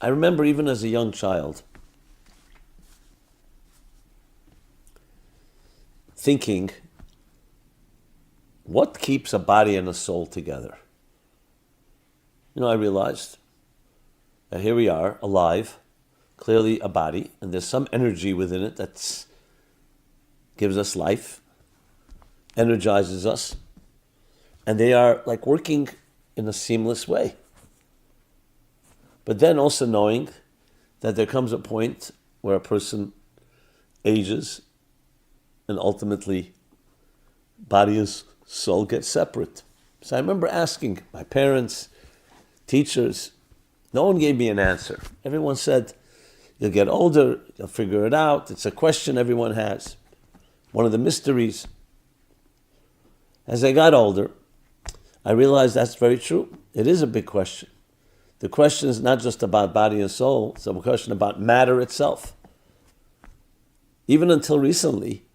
I remember even as a young child thinking, what keeps a body and a soul together? I realized that here we are, alive, clearly a body, and there's some energy within it that gives us life, energizes us, and they are like working in a seamless way. But then also knowing that there comes a point where a person ages and ultimately body and soul get separate. So I remember asking my parents, teachers, no one gave me an answer. Everyone said, you'll get older, you'll figure it out. It's a question everyone has. One of the mysteries. As I got older, I realized that's very true. It is a big question. The question is not just about body and soul, it's a question about matter itself. Even until recently,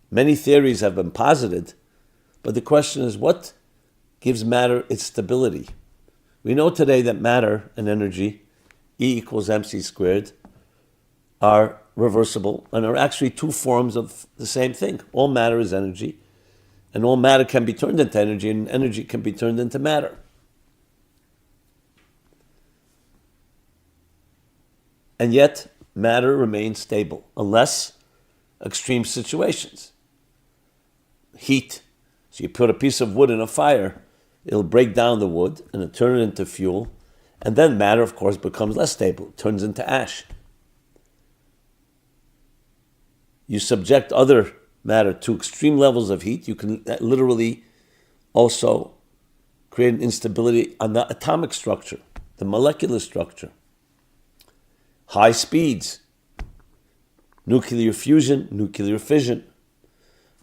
many theories have been posited, but the question is, what gives matter its stability? We know today that matter and energy, E equals mc squared, are reversible and are actually two forms of the same thing. All matter is energy, and all matter can be turned into energy, and energy can be turned into matter. And yet, matter remains stable, unless extreme situations. Heat. So you put a piece of wood in a fire, it'll break down the wood and it'll turn it into fuel, and then matter, of course, becomes less stable. It turns into ash. You subject other matter to extreme levels of heat, you can literally also create an instability on the atomic structure, the molecular structure. High speeds, nuclear fusion, nuclear fission.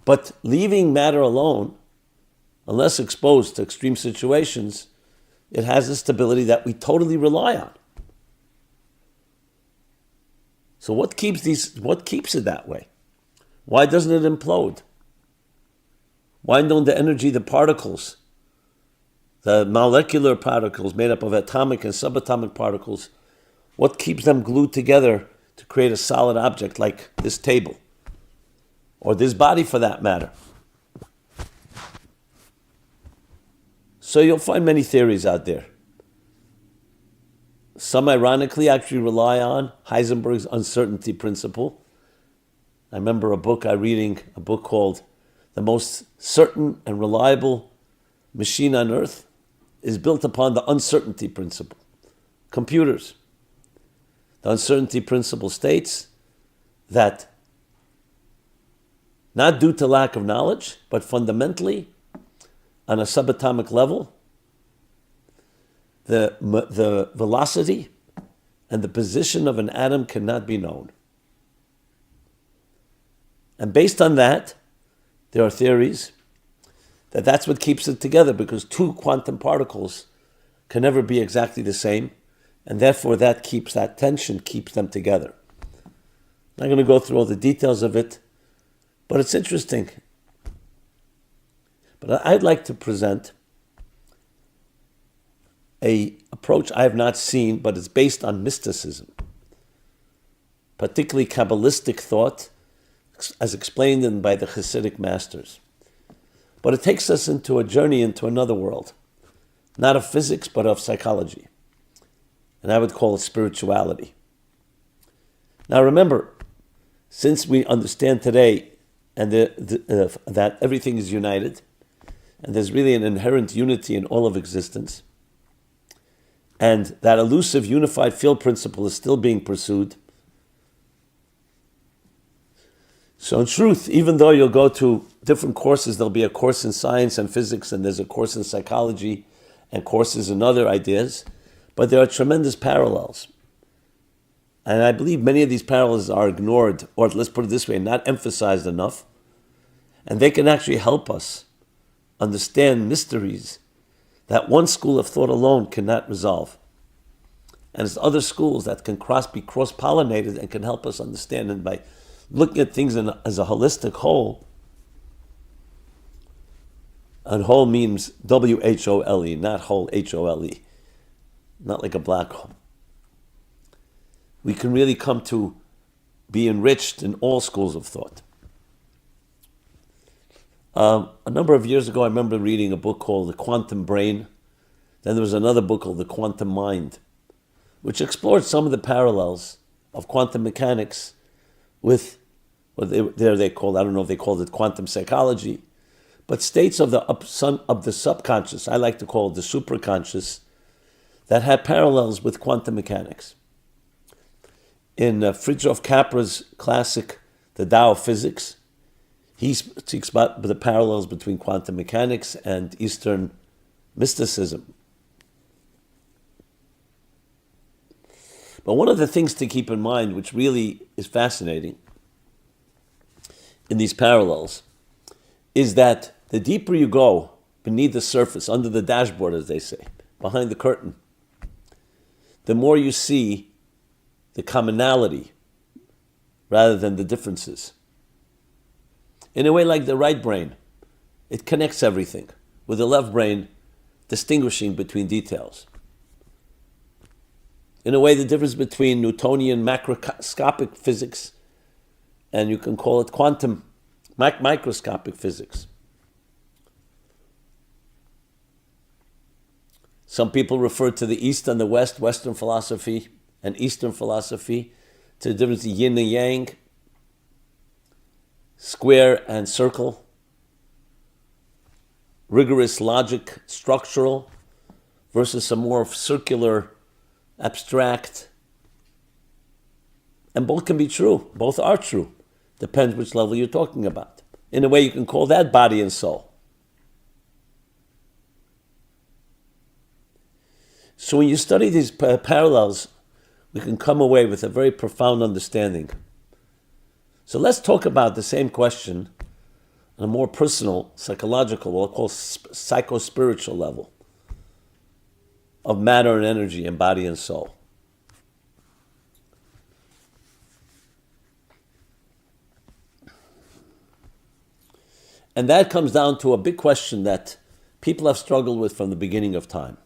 But leaving matter alone, unless exposed to extreme situations, it has a stability that we totally rely on. So what keeps it that way? Why doesn't it implode? Why don't the energy, the particles, the molecular particles made up of atomic and subatomic particles, what keeps them glued together to create a solid object like this table? Or this body for that matter? So you'll find many theories out there. Some ironically actually rely on Heisenberg's uncertainty principle. I remember a book called The Most Certain and Reliable Machine on Earth is built upon the uncertainty principle. Computers. The uncertainty principle states that not due to lack of knowledge, but fundamentally, on a subatomic level, the velocity and the position of an atom cannot be known. And based on that, there are theories that that's what keeps it together, because two quantum particles can never be exactly the same, and therefore that tension keeps them together. I'm not going to go through all the details of it, but it's interesting. But I'd like to present an approach I have not seen, but it's based on mysticism, particularly Cabalistic thought, as explained by the Hasidic masters. But it takes us into a journey into another world, not of physics, but of psychology. And I would call it spirituality. Now remember, since we understand today that everything is united, and there's really an inherent unity in all of existence, and that elusive unified field principle is still being pursued. So in truth, even though you'll go to different courses, there'll be a course in science and physics, and there's a course in psychology, and courses in other ideas, but there are tremendous parallels. And I believe many of these parallels are ignored, or let's put it this way, not emphasized enough. And they can actually help us understand mysteries that one school of thought alone cannot resolve. And there's other schools that can be cross-pollinated and can help us understand. And by looking at things as a holistic whole, and whole means W-H-O-L-E, not whole, H-O-L-E, not like a black hole. we can really come to be enriched in all schools of thought. A number of years ago, I remember reading a book called The Quantum Brain. Then there was another book called The Quantum Mind, which explored some of the parallels of quantum mechanics with what they called, I don't know if they called it quantum psychology, but states of the subconscious, I like to call it the superconscious, that had parallels with quantum mechanics. In Fritjof Capra's classic, The Tao of Physics, he speaks about the parallels between quantum mechanics and Eastern mysticism. But one of the things to keep in mind, which really is fascinating in these parallels, is that the deeper you go beneath the surface, under the dashboard, as they say, behind the curtain, the more you see the commonality rather than the differences. In a way, like the right brain, it connects everything, with the left brain distinguishing between details. In a way, the difference between Newtonian macroscopic physics and you can call it quantum microscopic physics. Some people refer to the East and the West, Western philosophy and Eastern philosophy, to the difference of yin and yang, square and circle, rigorous logic, structural, versus some more circular, abstract. And both can be true. Both are true. Depends which level you're talking about. In a way, you can call that body and soul. So when you study these parallels, we can come away with a very profound understanding. So let's talk about the same question on a more personal, psychological, what I'll call psycho-spiritual level of matter and energy and body and soul. And that comes down to a big question that people have struggled with from the beginning of time.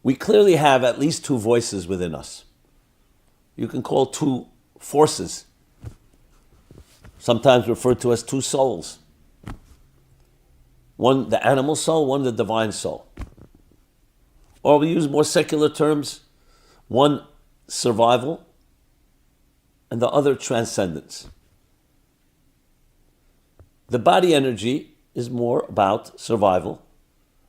We clearly have at least two voices within us. You can call two forces, sometimes referred to as two souls. One the animal soul, one the divine soul. Or we use more secular terms, one survival and the other transcendence. The body energy is more about survival.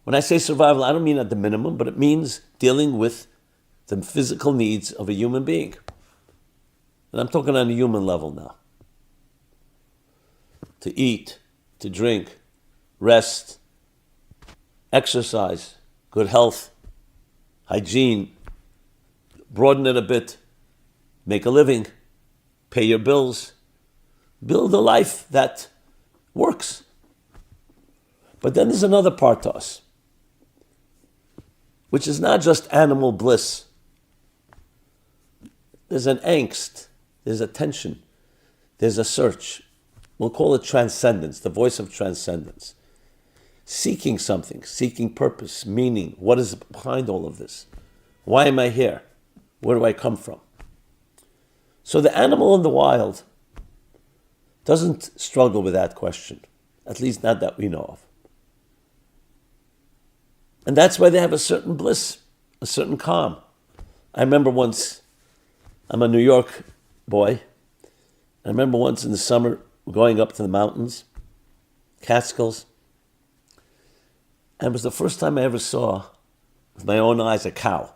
When I say survival, I don't mean at the minimum, but it means dealing with the physical needs of a human being. And I'm talking on a human level now. To eat, to drink, rest, exercise, good health, hygiene, broaden it a bit, make a living, pay your bills, build a life that works. But then there's another part to us, which is not just animal bliss. There's an angst, there's a tension, there's a search. We'll call it transcendence, the voice of transcendence. Seeking something, seeking purpose, meaning. What is behind all of this? Why am I here? Where do I come from? So the animal in the wild doesn't struggle with that question, at least not that we know of. And that's why they have a certain bliss, a certain calm. I remember once, I'm a New York boy, I remember once in the summer going up to the mountains, Catskills, and it was the first time I ever saw, with my own eyes, a cow.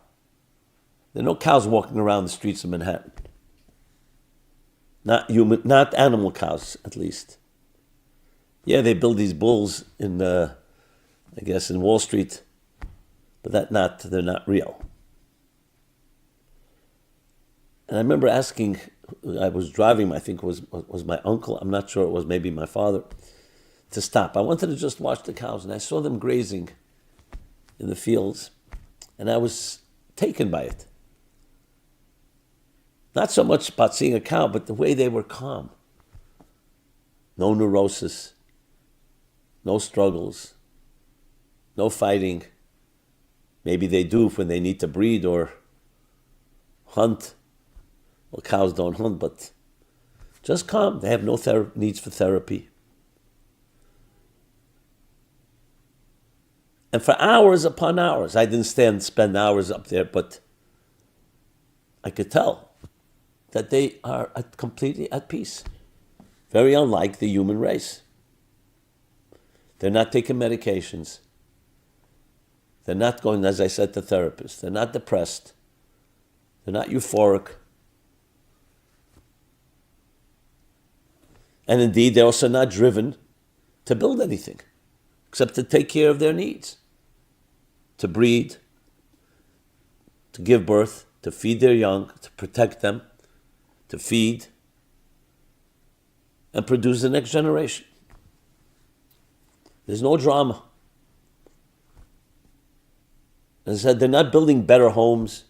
There are no cows walking around the streets of Manhattan. Not human, not animal cows, at least. Yeah, they build these bulls in, I guess, in Wall Street, but they're not real. And I remember asking, I was driving, I think it was my uncle, I'm not sure, it was maybe my father, to stop. I wanted to just watch the cows, and I saw them grazing in the fields, and I was taken by it. Not so much about seeing a cow, but the way they were calm. No neurosis, no struggles, no fighting. Maybe they do when they need to breed or hunt. Well, cows don't hunt, but just calm. They have no needs for therapy. And for hours upon hours, I didn't spend hours up there, but I could tell that they are completely at peace. Very unlike the human race. They're not taking medications. They're not going, as I said, to therapists. They're not depressed. They're not euphoric. And indeed, they're also not driven to build anything, except to take care of their needs, to breed, to give birth, to feed their young, to protect them, to feed, and produce the next generation. There's no drama. As I said, they're not building better homes.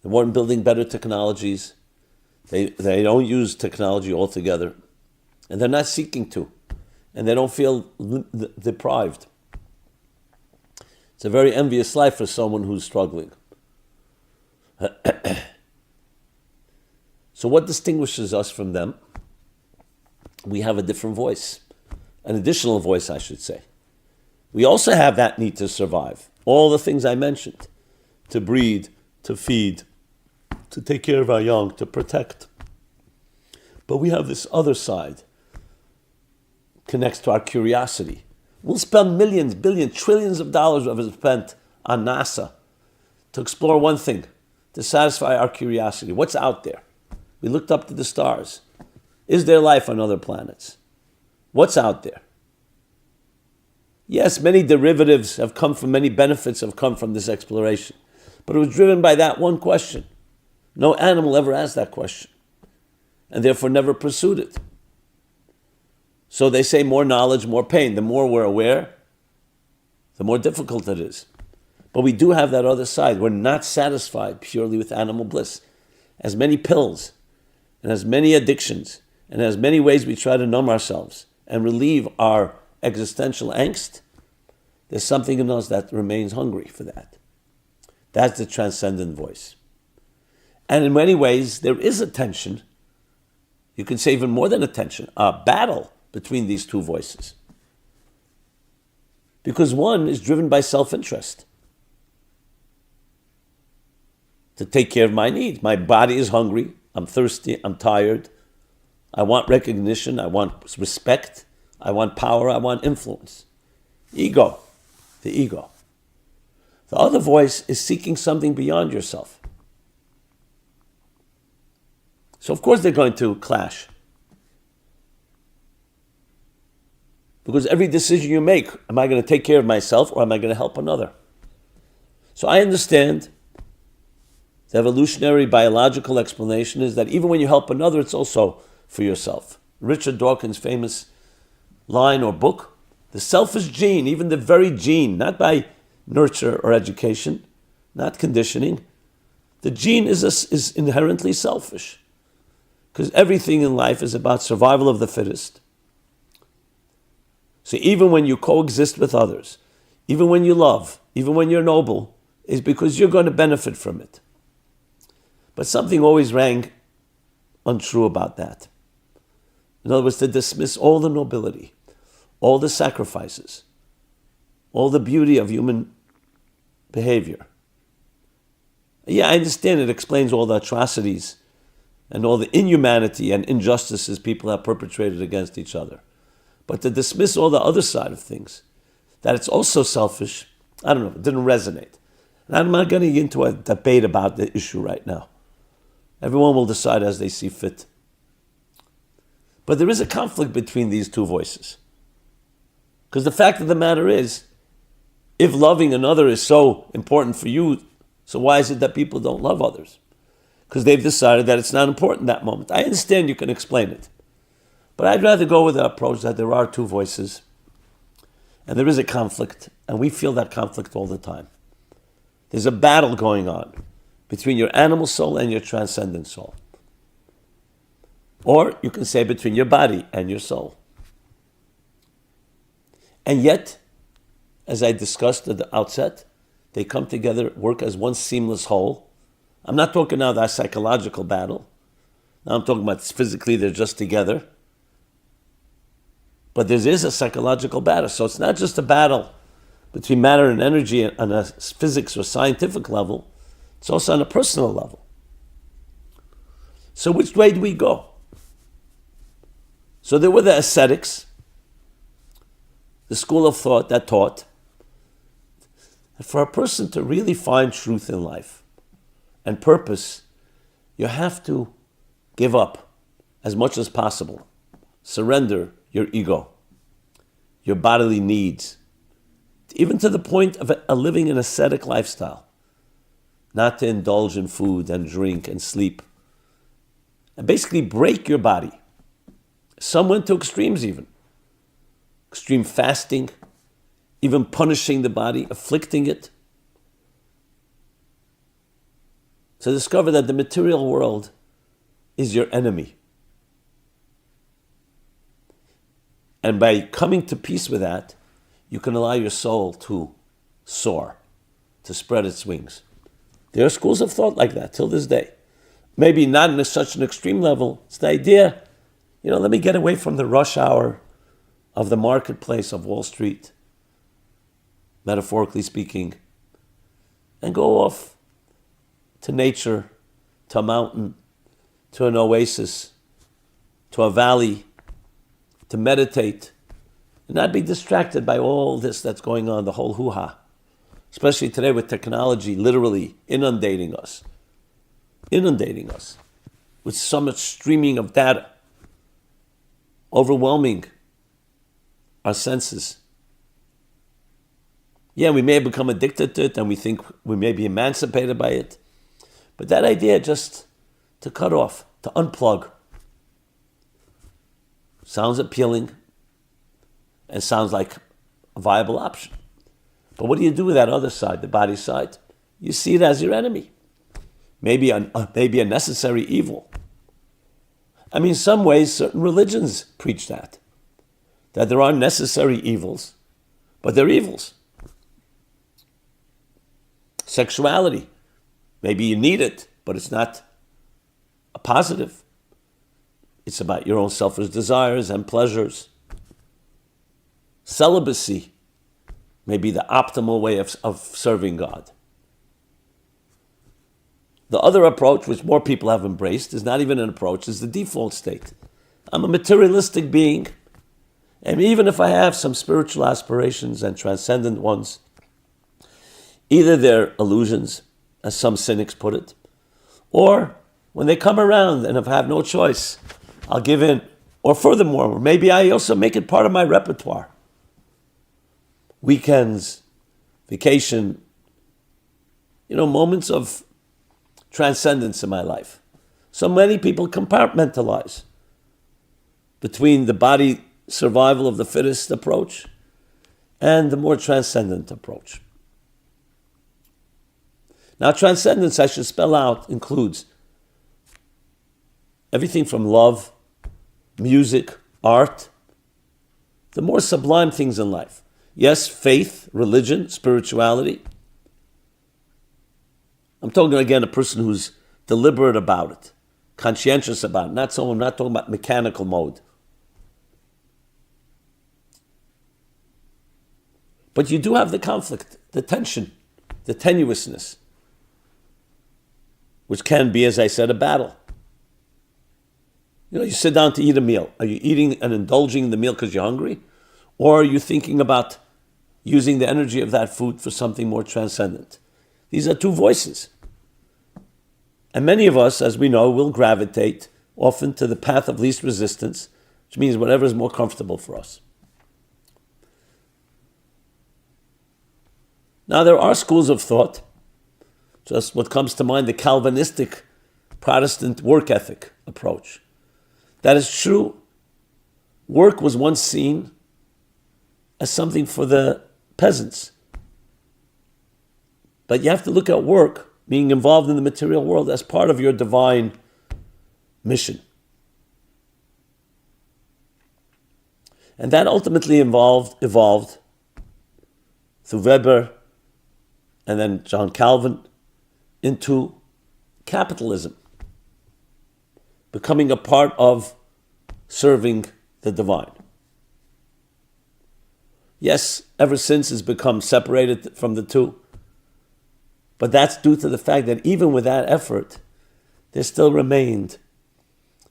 They weren't building better technologies. They don't use technology altogether. And they're not seeking to. And they don't feel deprived. It's a very envious life for someone who's struggling. So what distinguishes us from them? We have a different voice. An additional voice, I should say. We also have that need to survive. All the things I mentioned. To breed, to feed, to take care of our young, to protect. But we have this other side. Connects to our curiosity. We'll spend millions, billions, trillions of dollars of it spent on NASA to explore one thing, to satisfy our curiosity. What's out there? We looked up to the stars. Is there life on other planets? What's out there? Yes, many derivatives have come from, many benefits have come from this exploration. But it was driven by that one question. No animal ever asked that question, and therefore never pursued it. So they say more knowledge, more pain. The more we're aware, the more difficult it is. But we do have that other side. We're not satisfied purely with animal bliss. As many pills, and as many addictions, and as many ways we try to numb ourselves and relieve our existential angst, there's something in us that remains hungry for that. That's the transcendent voice. And in many ways, there is a tension. You can say even more than a tension, a battle between these two voices. Because one is driven by self-interest. To take care of my needs. My body is hungry, I'm thirsty, I'm tired. I want recognition, I want respect, I want power, I want influence. Ego, the ego. The other voice is seeking something beyond yourself. So of course they're going to clash. Because every decision you make, am I going to take care of myself or am I going to help another? So I understand the evolutionary biological explanation is that even when you help another, it's also for yourself. Richard Dawkins' famous line or book, the selfish gene, even the very gene, not by nurture or education, not conditioning, the gene is inherently selfish. Because everything in life is about survival of the fittest. So even when you coexist with others, even when you love, even when you're noble, is because you're going to benefit from it. But something always rang untrue about that. In other words, to dismiss all the nobility, all the sacrifices, all the beauty of human behavior. Yeah, I understand it explains all the atrocities and all the inhumanity and injustices people have perpetrated against each other. But to dismiss all the other side of things, that it's also selfish, I don't know, it didn't resonate. And I'm not getting into a debate about the issue right now. Everyone will decide as they see fit. But there is a conflict between these two voices. Because the fact of the matter is, if loving another is so important for you, so why is it that people don't love others? Because they've decided that it's not important in that moment. I understand you can explain it. But I'd rather go with the approach that there are two voices, and there is a conflict, and we feel that conflict all the time. There's a battle going on between your animal soul and your transcendent soul. Or you can say between your body and your soul. And yet, as I discussed at the outset, they come together, work as one seamless whole, I'm not talking now that psychological battle. Now I'm talking about physically they're just together. But there is a psychological battle. So it's not just a battle between matter and energy on a physics or scientific level. It's also on a personal level. So which way do we go? So there were the ascetics, the school of thought that taught that for a person to really find truth in life and purpose, you have to give up as much as possible. Surrender your ego, your bodily needs, even to the point of living an ascetic lifestyle, not to indulge in food and drink and sleep, and basically break your body. Some went to extremes even. Extreme fasting, even punishing the body, afflicting it. To discover that the material world is your enemy. And by coming to peace with that, you can allow your soul to soar, to spread its wings. There are schools of thought like that till this day. Maybe not in such an extreme level. It's the idea, let me get away from the rush hour of the marketplace of Wall Street, metaphorically speaking, and go off to nature, to a mountain, to an oasis, to a valley, to meditate, and not be distracted by all this that's going on, the whole hoo-ha. Especially today with technology literally inundating us with so much streaming of data, overwhelming our senses. Yeah, we may have become addicted to it and we think we may be emancipated by it. But that idea just to cut off, to unplug, sounds appealing and sounds like a viable option. But what do you do with that other side, the body side? You see it as your enemy. Maybe a necessary evil. In some ways, certain religions preach that there are necessary evils, but they're evils. Sexuality, maybe you need it, but it's not a positive. It's about your own selfish desires and pleasures. Celibacy may be the optimal way of serving God. The other approach, which more people have embraced, is not even an approach, is the default state. I'm a materialistic being, and even if I have some spiritual aspirations and transcendent ones, either they're illusions, as some cynics put it, or when they come around and if I have no choice, I'll give in. Or furthermore, maybe I also make it part of my repertoire. Weekends, vacation, moments of transcendence in my life. So many people compartmentalize between the body survival of the fittest approach and the more transcendent approach. Now, transcendence, I should spell out, includes everything from love, music, art, the more sublime things in life. Yes, faith, religion, spirituality. I'm talking again a person who's deliberate about it, conscientious about it, not talking about mechanical mode. But you do have the conflict, the tension, the tenuousness, which can be, as I said, a battle. You sit down to eat a meal. Are you eating and indulging in the meal because you're hungry? Or are you thinking about using the energy of that food for something more transcendent? These are two voices. And many of us, as we know, will gravitate often to the path of least resistance, which means whatever is more comfortable for us. Now, there are schools of thought. Just what comes to mind, the Calvinistic Protestant work ethic approach. That is true. Work was once seen as something for the peasants. But you have to look at work, being involved in the material world, as part of your divine mission. And that ultimately evolved through Weber and then John Calvin into capitalism, becoming a part of serving the divine. Yes, ever since it's become separated from the two, but that's due to the fact that even with that effort, there still remained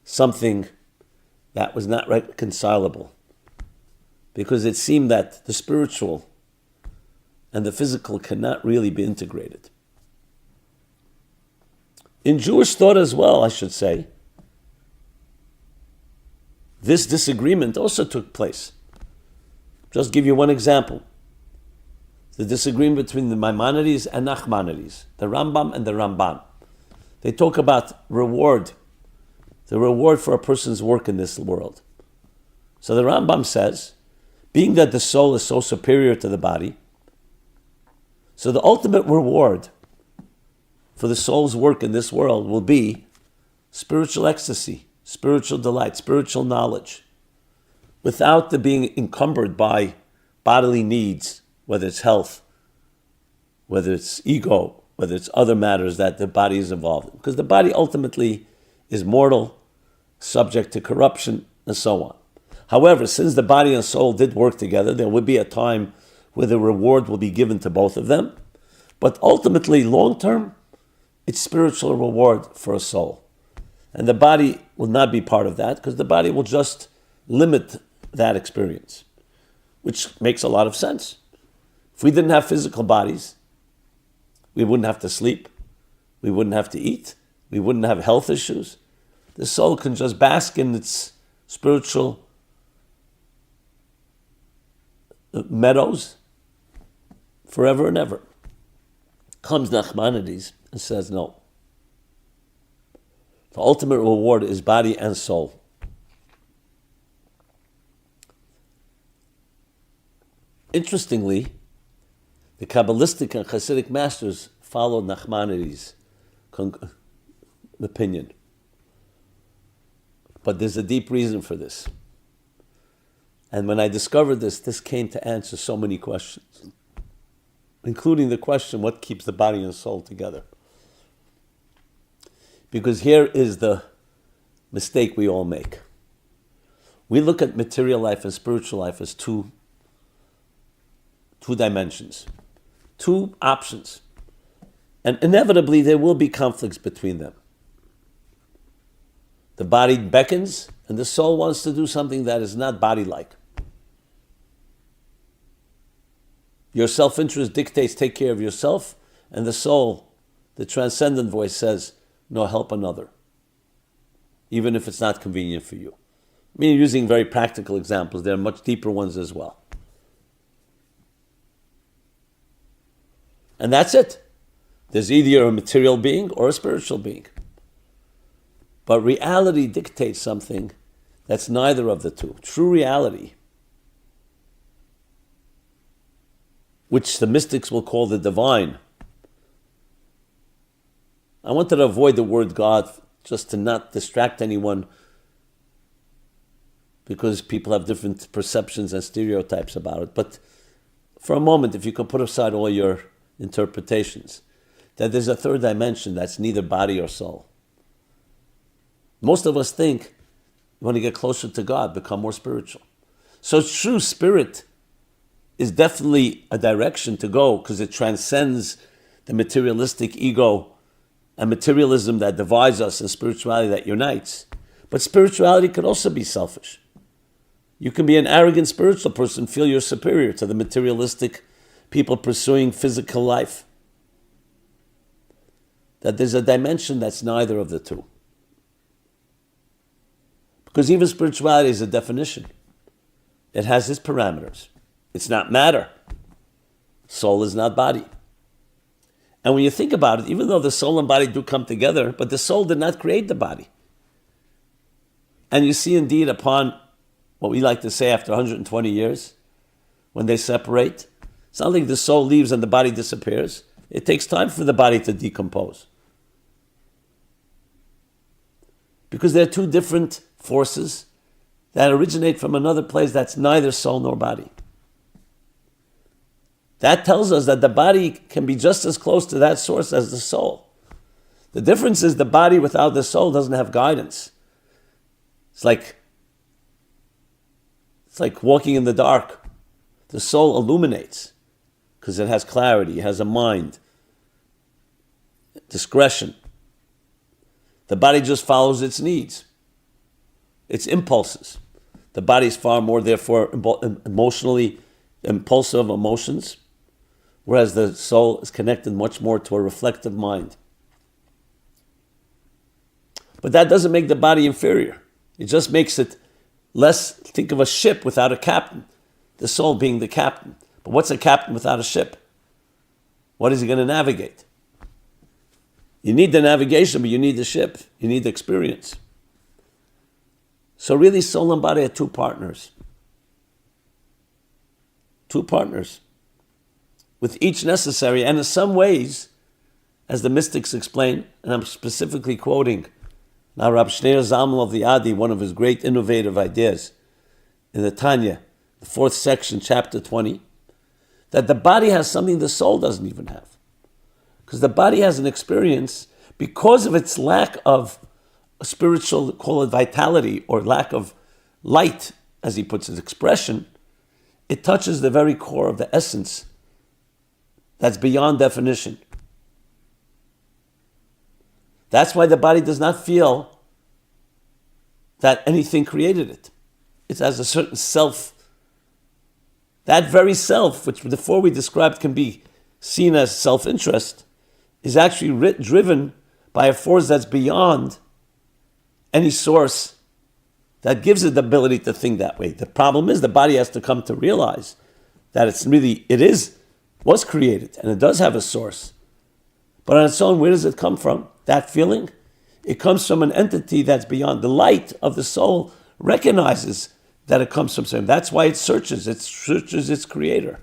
something that was not reconcilable, because it seemed that the spiritual and the physical cannot really be integrated. In Jewish thought as well, I should say, this disagreement also took place. Just give you one example. The disagreement between the Maimonides and Nachmanides, the Rambam and the Ramban. They talk about reward, the reward for a person's work in this world. So the Rambam says, being that the soul is so superior to the body, so the ultimate reward for the soul's work in this world will be spiritual ecstasy, spiritual delight, spiritual knowledge, without the being encumbered by bodily needs, whether it's health, whether it's ego, whether it's other matters that the body is involved in. Because the body ultimately is mortal, subject to corruption, and so on. However, since the body and soul did work together, there will be a time where the reward will be given to both of them. But ultimately, long term, it's spiritual reward for a soul. And the body will not be part of that, because the body will just limit that experience, which makes a lot of sense. If we didn't have physical bodies, we wouldn't have to sleep, we wouldn't have to eat, we wouldn't have health issues. The soul can just bask in its spiritual meadows forever and ever. Comes Nachmanides and says no. The ultimate reward is body and soul. Interestingly, the Kabbalistic and Hasidic masters followed Nachmanides' opinion. But there's a deep reason for this. And when I discovered this came to answer so many questions, including the question, what keeps the body and soul together? Because here is the mistake we all make. We look at material life and spiritual life as two dimensions, two options. And inevitably there will be conflicts between them. The body beckons and the soul wants to do something that is not body-like. Your self-interest dictates take care of yourself, and the soul, the transcendent voice, says, no, help another, even if it's not convenient for you. I mean, using very practical examples, there are much deeper ones as well. And that's it. There's either a material being or a spiritual being. But reality dictates something that's neither of the two. True reality, which the mystics will call the divine. I wanted to avoid the word God just to not distract anyone, because people have different perceptions and stereotypes about it. But for a moment, if you can put aside all your interpretations, that there's a third dimension that's neither body or soul. Most of us think you want to get closer to God, become more spiritual. So true spirit is definitely a direction to go, because it transcends the materialistic ego and materialism that divides us and spirituality that unites. But spirituality could also be selfish. You can be an arrogant spiritual person, feel you're superior to the materialistic people pursuing physical life. That there's a dimension that's neither of the two. Because even spirituality is a definition. It has its parameters. It's not matter. Soul is not body. And when you think about it, even though the soul and body do come together, but the soul did not create the body. And you see indeed upon what we like to say after 120 years, when they separate, it's not like the soul leaves and the body disappears. It takes time for the body to decompose. Because there are two different forces that originate from another place that's neither soul nor body. That tells us that the body can be just as close to that source as the soul. The difference is the body without the soul doesn't have guidance. It's like walking in the dark. The soul illuminates because it has clarity, it has a mind, discretion. The body just follows its needs, its impulses. The body is far more, therefore, emotionally impulsive emotions, whereas the soul is connected much more to a reflective mind. But that doesn't make the body inferior. It just makes it less. Think of a ship without a captain, the soul being the captain. But what's a captain without a ship? What is he going to navigate? You need the navigation, but you need the ship. You need the experience. So really, soul and body are two partners. Two partners. With each necessary, and in some ways, as the mystics explain, and I'm specifically quoting now Rab Shneir Zalman of the Adi, one of his great innovative ideas in the Tanya, the 4th section, chapter 20, that the body has something the soul doesn't even have. Because the body has an experience, because of its lack of a spiritual, call it vitality, or lack of light, as he puts his expression, it touches the very core of the essence that's beyond definition. That's why the body does not feel that anything created it. It has a certain self. That very self, which before we described can be seen as self-interest, is actually driven by a force that's beyond any source that gives it the ability to think that way. The problem is the body has to come to realize that was created, and it does have a source. But on its own, where does it come from? That feeling? It comes from an entity that's beyond. The light of the soul recognizes that it comes from something. That's why it searches its creator.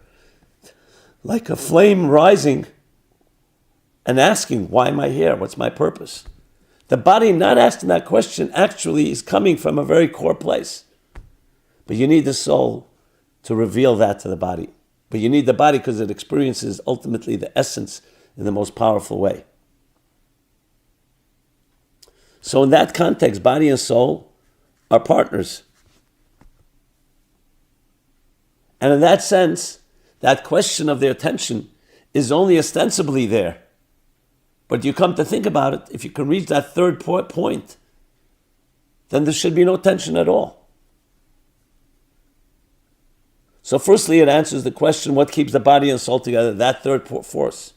Like a flame rising and asking, why am I here? What's my purpose? The body not asking that question actually is coming from a very core place. But you need the soul to reveal that to the body. But you need the body because it experiences ultimately the essence in the most powerful way. So in that context, body and soul are partners. And in that sense, that question of their tension is only ostensibly there. But you come to think about it, if you can reach that third point, then there should be no tension at all. So firstly, it answers the question, what keeps the body and soul together? That third force.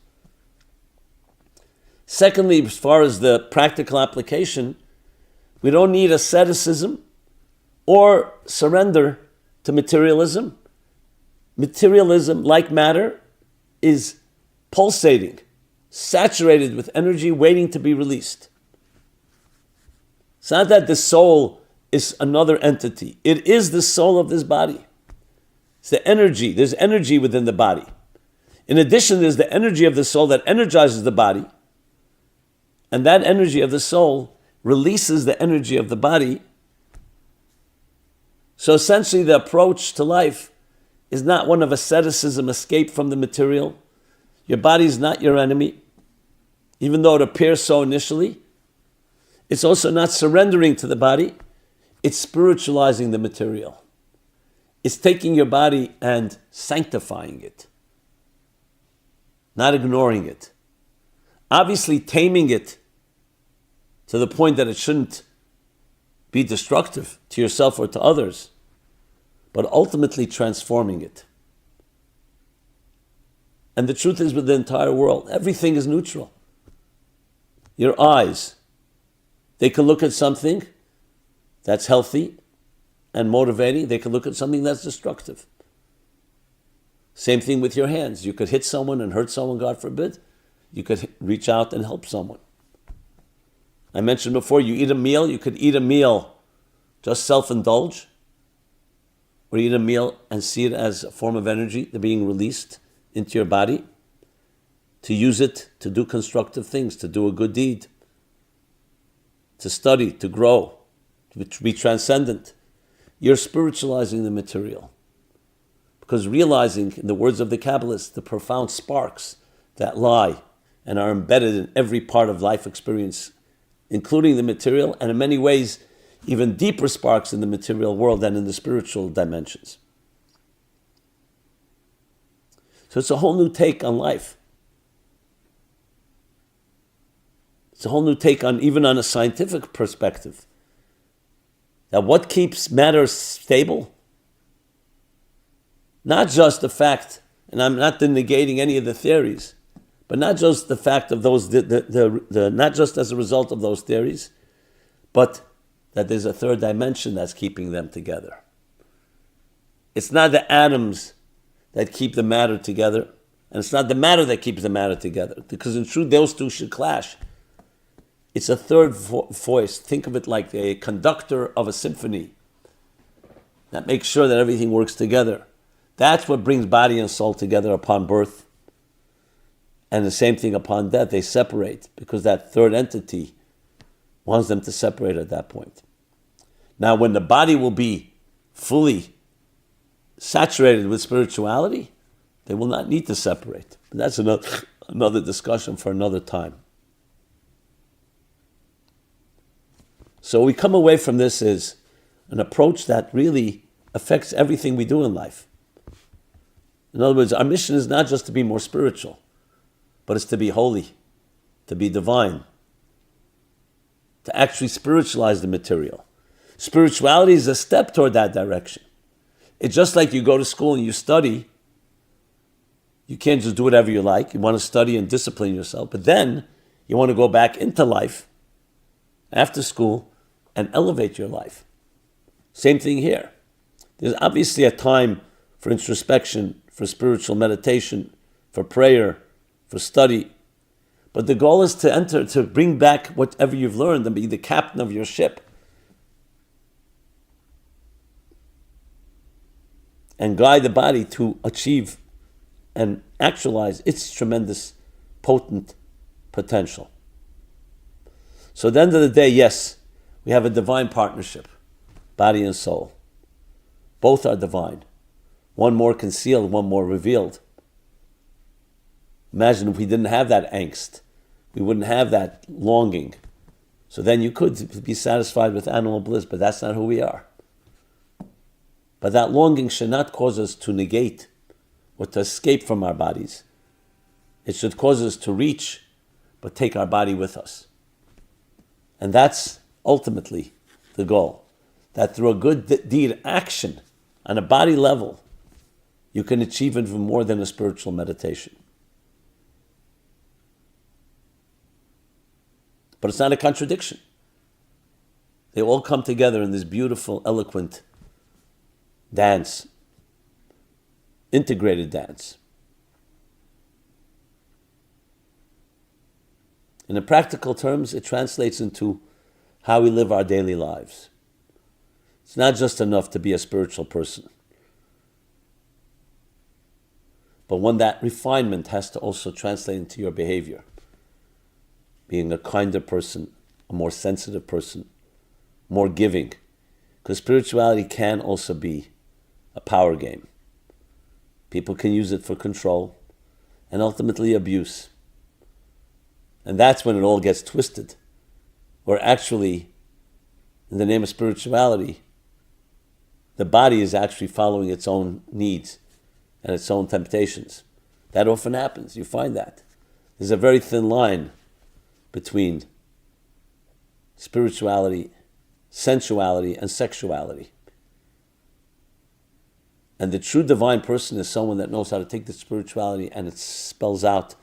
Secondly, as far as the practical application, we don't need asceticism or surrender to materialism. Materialism, like matter, is pulsating, saturated with energy, waiting to be released. It's not that the soul is another entity. It is the soul of this body. It's the energy. There's energy within the body. In addition, there's the energy of the soul that energizes the body. And that energy of the soul releases the energy of the body. So essentially, the approach to life is not one of asceticism, escape from the material. Your body is not your enemy, even though it appears so initially. It's also not surrendering to the body. It's spiritualizing the material. It's taking your body and sanctifying it, not ignoring it. Obviously taming it to the point that it shouldn't be destructive to yourself or to others, but ultimately transforming it. And the truth is, with the entire world, everything is neutral. Your eyes, they can look at something that's healthy and motivating. They can look at something that's destructive. Same thing with your hands. You could hit someone and hurt someone, God forbid. You could reach out and help someone. I mentioned before, you eat a meal, you could eat a meal, just self-indulge, or eat a meal and see it as a form of energy that being released into your body, to use it to do constructive things, to do a good deed, to study, to grow, to be transcendent. You're spiritualizing the material. Because realizing, in the words of the Kabbalists, the profound sparks that lie and are embedded in every part of life experience, including the material, and in many ways, even deeper sparks in the material world than in the spiritual dimensions. So it's a whole new take on life. It's a whole new take on, even on a scientific perspective. That what keeps matter stable? Not just the fact, and I'm not negating any of the theories, but not just the fact of those, not just as a result of those theories, but that there's a third dimension that's keeping them together. It's not the atoms that keep the matter together, and it's not the matter that keeps the matter together, because in truth, those two should clash. It's a third voice. Think of it like a conductor of a symphony that makes sure that everything works together. That's what brings body and soul together upon birth. And the same thing upon death. They separate because that third entity wants them to separate at that point. Now, when the body will be fully saturated with spirituality, they will not need to separate. But that's another discussion for another time. So we come away from this as an approach that really affects everything we do in life. In other words, our mission is not just to be more spiritual, but it's to be holy, to be divine, to actually spiritualize the material. Spirituality is a step toward that direction. It's just like you go to school and you study. You can't just do whatever you like. You want to study and discipline yourself, but then you want to go back into life after school and elevate your life. Same thing here. There's obviously a time for introspection, for spiritual meditation, for prayer, for study. But the goal is to bring back whatever you've learned and be the captain of your ship. And guide the body to achieve and actualize its tremendous, potent potential. So at the end of the day, yes, we have a divine partnership, body and soul. Both are divine. One more concealed, one more revealed. Imagine if we didn't have that angst. We wouldn't have that longing. So then you could be satisfied with animal bliss, but that's not who we are. But that longing should not cause us to negate or to escape from our bodies. It should cause us to reach, but take our body with us. And that's ultimately the goal. That through a good deed action on a body level, you can achieve even more than a spiritual meditation. But it's not a contradiction. They all come together in this beautiful, eloquent dance, integrated dance. In the practical terms, it translates into how we live our daily lives. It's not just enough to be a spiritual person, but when that refinement has to also translate into your behavior. Being a kinder person, a more sensitive person, more giving. Because spirituality can also be a power game. People can use it for control and ultimately abuse. And that's when it all gets twisted. Or actually, in the name of spirituality, the body is actually following its own needs and its own temptations. That often happens. You find that. There's a very thin line between spirituality, sensuality, and sexuality. And the true divine person is someone that knows how to take the spirituality and it spells out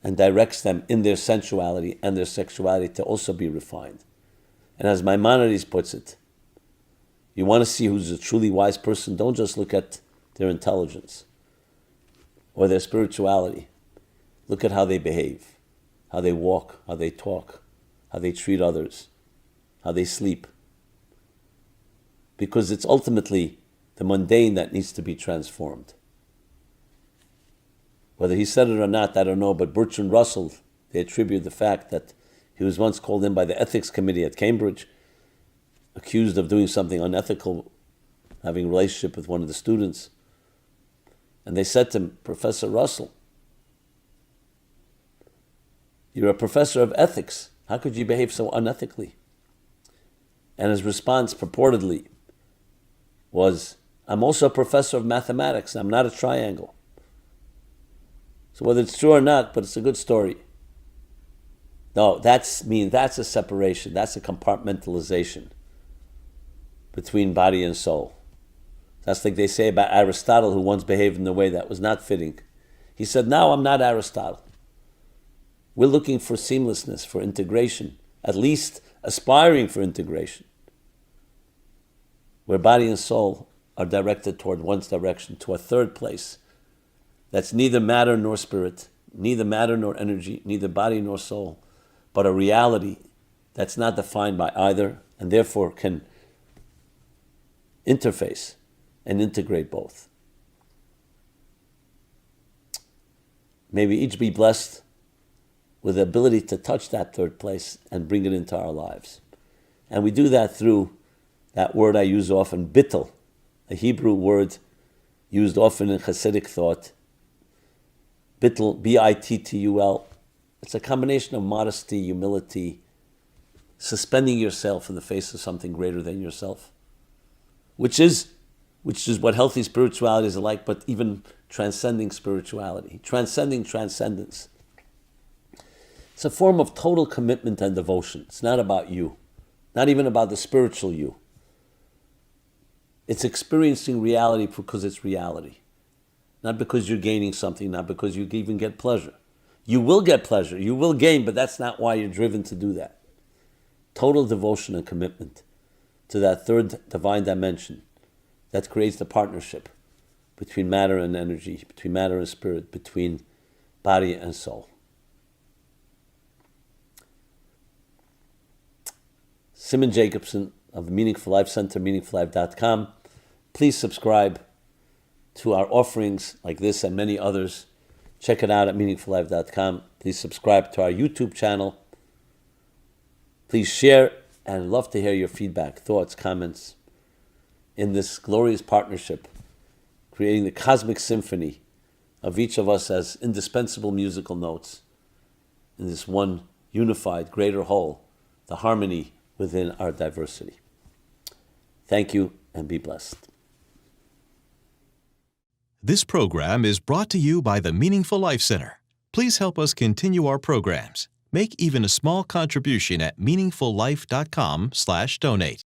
and directs them in their sensuality and their sexuality to also be refined. And as Maimonides puts it, you want to see who's a truly wise person, don't just look at their intelligence or their spirituality. Look at how they behave, how they walk, how they talk, how they treat others, how they sleep. Because it's ultimately the mundane that needs to be transformed. Whether he said it or not, I don't know, but Bertrand Russell, they attribute the fact that he was once called in by the ethics committee at Cambridge, accused of doing something unethical, having a relationship with one of the students. And they said to him, Professor Russell, You're a professor of ethics. How could you behave so unethically? And his response purportedly was, I'm also a professor of mathematics. I'm not a triangle. So whether it's true or not, but it's a good story. No, that's a separation. That's a compartmentalization between body and soul. That's like they say about Aristotle, who once behaved in a way that was not fitting. He said, now I'm not Aristotle. We're looking for seamlessness, for integration, at least aspiring for integration, where body and soul are directed toward one's direction, to a third place that's neither matter nor spirit, neither matter nor energy, neither body nor soul, but a reality that's not defined by either, and therefore can interface and integrate both. May we each be blessed with the ability to touch that third place and bring it into our lives. And we do that through that word I use often, bittul, a Hebrew word used often in Hasidic thought. Bittul, B-I-T-T-U-L. It's a combination of modesty, humility, suspending yourself in the face of something greater than yourself, which is what healthy spirituality is like, but even transcending spirituality, transcending transcendence. It's a form of total commitment and devotion. It's not about you, not even about the spiritual you. It's experiencing reality because it's reality, not because you're gaining something, not because you even get pleasure. You will get pleasure, you will gain, but that's not why you're driven to do that. Total devotion and commitment to that third divine dimension that creates the partnership between matter and energy, between matter and spirit, between body and soul. Simon Jacobson of the Meaningful Life Center, meaningfullife.com. Please subscribe to our offerings like this and many others. Check it out at meaningfullife.com. Please subscribe to our YouTube channel. Please share, and I'd love to hear your feedback, thoughts, comments in this glorious partnership, creating the cosmic symphony of each of us as indispensable musical notes in this one unified greater whole, the harmony within our diversity. Thank you, and be blessed. This program is brought to you by the Meaningful Life Center. Please help us continue our programs. Make even a small contribution at meaningfullife.com/donate.